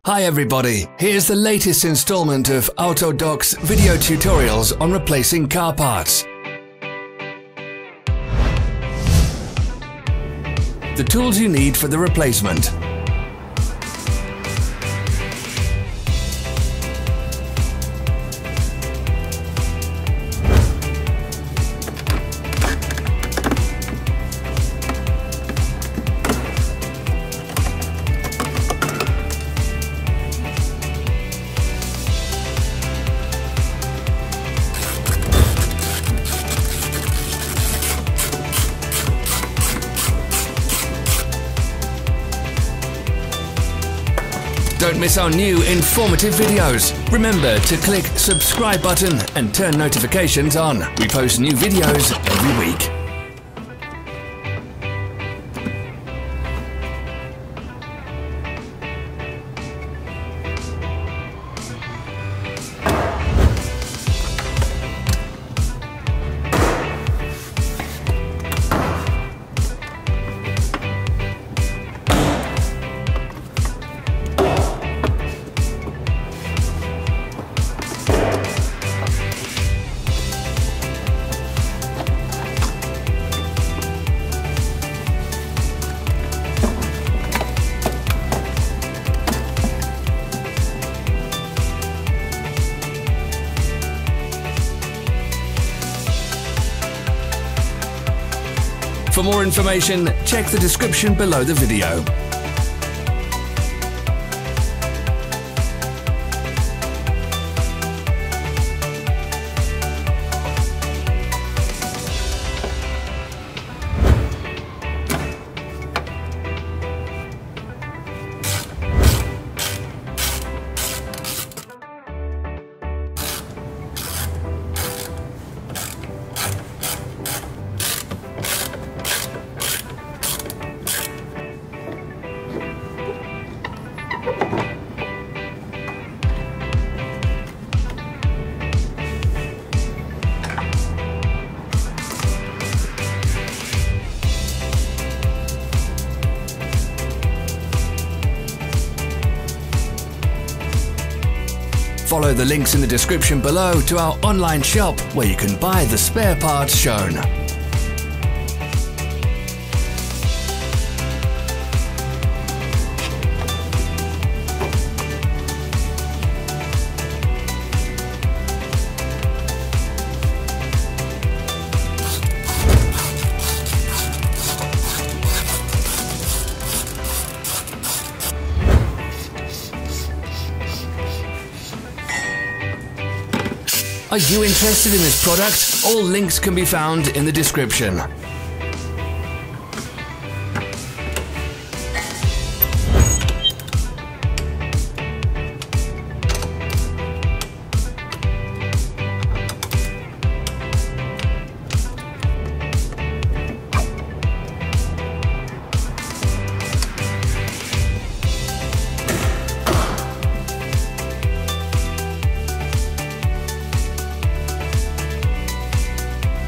Hi everybody, here's the latest installment of Autodoc's video tutorials on replacing car parts. The tools you need for the replacement. Don't miss our new informative videos. Remember to click subscribe button and turn notifications on. We post new videos every week. For more information, check the description below the video. Follow the links in the description below to our online shop where you can buy the spare parts shown. Are you interested in this product? All links can be found in the description.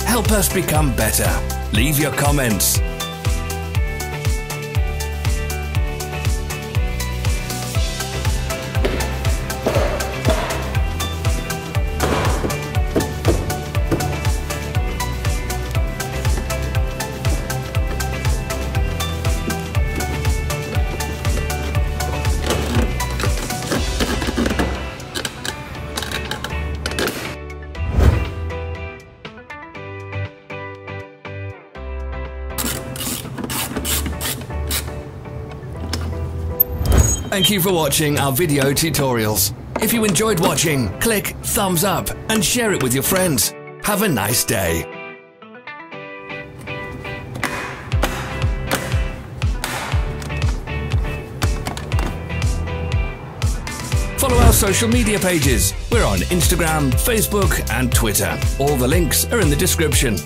Help us become better. Leave your comments. Thank you for watching our video tutorials. If you enjoyed watching, click thumbs up and share it with your friends. Have a nice day. Follow our social media pages. We're on Instagram, Facebook and Twitter. All the links are in the description.